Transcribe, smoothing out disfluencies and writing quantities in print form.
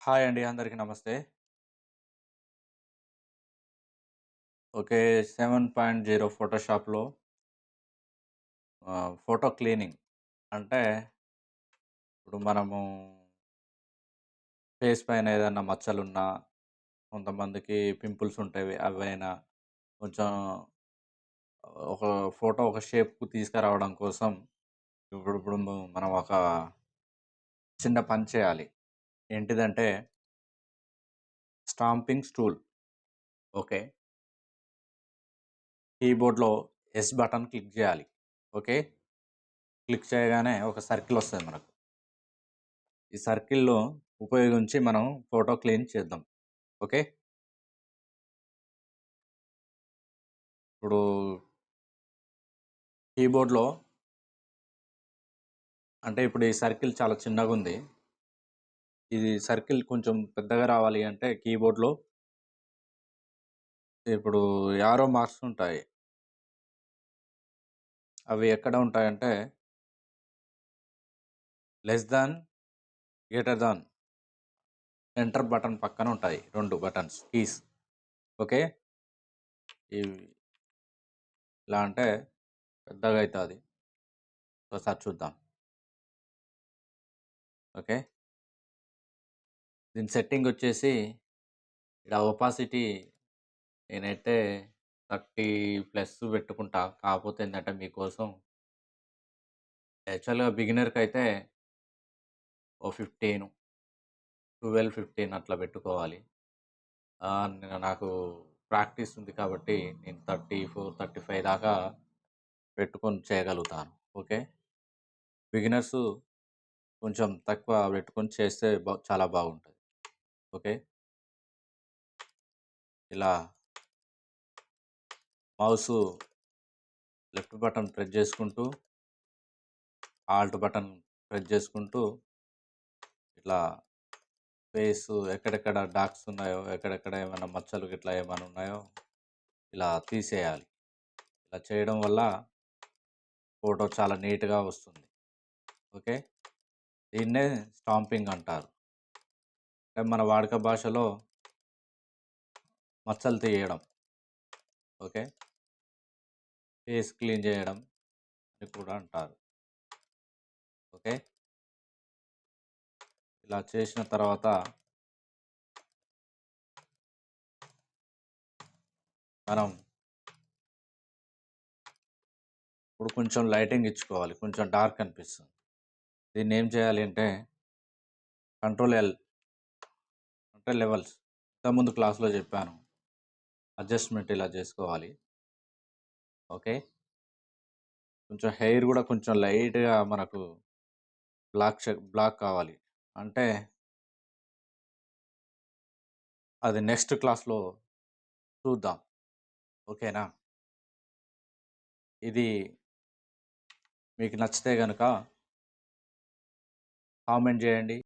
Hi అండి. అందరికి నమస్తే. ఓకే. 7.0 ఫోటోషాప్‌లో ఫోటో క్లీనింగ్ అంటే ఇప్పుడు మనము ఫేస్ పైన ఏదన్నా మచ్చలున్నా, కొంతమందికి పింపుల్స్ ఉంటాయి. అవైనా కొంచెం ఒక ఫోటో ఒక షేప్‌కు తీసుకురావడం కోసం ఇప్పుడు మనం ఒక చిన్న పని చేయాలి. ఏంటిదంటే స్టాంపింగ్ స్టూల్. ఓకే. కీబోర్డ్‌లో ఎస్ బటన్ క్లిక్ చేయాలి. ఓకే. క్లిక్ చేయగానే ఒక సర్కిల్ వస్తది మనకు. ఈ సర్కిల్‌లో ఉపయోగించి మనం ఫోటో క్లీన్ చేద్దాం. ఓకే. ఇప్పుడు కీబోర్డ్‌లో అంటే ఇప్పుడు ఈ సర్కిల్ చాలా చిన్నగుంది. ఇది సర్కిల్ కొంచెం పెద్దగా రావాలి అంటే కీబోర్డ్‌లో ఇప్పుడు యారో మార్క్స్ ఉంటాయి. అవి ఎక్కడ ఉంటాయంటే less than, greater than, enter button పక్కన ఉంటాయి. 2 బటన్స్ కీస్. ఓకే. ఇవి ఎలా అంటే పెద్దగా అయితాది. ఒకసారి చూద్దాం. ఓకే. దీని సెట్టింగ్ వచ్చేసి ఈడ ఒపాసిటీ నేనైతే 30 ప్లస్ పెట్టుకుంటా. కాకపోతే ఏందంటే మీకోసం యాక్చువల్‌గా బిగినర్‌కైతే ఓ 15, 12, 15 అట్లా పెట్టుకోవాలి. నాకు ప్రాక్టీస్ ఉంది కాబట్టి నేను 34, 35 దాకా పెట్టుకొని చేయగలుగుతాను. ఓకే. బిగినర్సు కొంచెం తక్కువ పెట్టుకొని చేస్తే చాలా బాగుంటది. ఓకే. ఇలా మౌసు లెఫ్ట్ బటన్ ప్రెస్ చేసుకుంటూ, ఆల్ట్ బటన్ ప్రెస్ చేసుకుంటూ ఇట్లా ఫేసు ఎక్కడెక్కడ డార్క్స్ ఉన్నాయో, ఎక్కడెక్కడ ఏమైనా మచ్చలు గిట్లా ఏమైనా ఉన్నాయో ఇలా తీసేయాలి. ఇలా చేయడం వల్ల ఫోటో చాలా నీట్‌గా వస్తుంది. ఓకే. దీన్నే స్టాంపింగ్ అంటారు. అంటే మన వాడుక భాషలో మచ్చలు తీయడం. ఓకే. ఫేస్ క్లీన్ చేయడం అని కూడా అంటారు. ఓకే. ఇలా చేసిన తర్వాత మనం ఇప్పుడు కొంచెం లైటింగ్ ఇచ్చుకోవాలి. కొంచెం డార్క్ అనిపిస్తుంది. దీన్నేం చేయాలి అంటే కంట్రోల్ ఎల్ అంటే లెవెల్స్. ఇంతకుముందు క్లాస్‌లో చెప్పాను. అడ్జస్ట్‌మెంట్ ఇలా చేసుకోవాలి. ఓకే. కొంచెం హెయిర్ గూడా కొంచెం లైట్‌గా మనకు బ్లాక్ కావాలి. అంటే అది నెక్స్ట్ క్లాస్‌లో చూద్దాం. ఓకేనా? ఇది మీకు నచ్చితే గనక కామెంట్ జేయండి.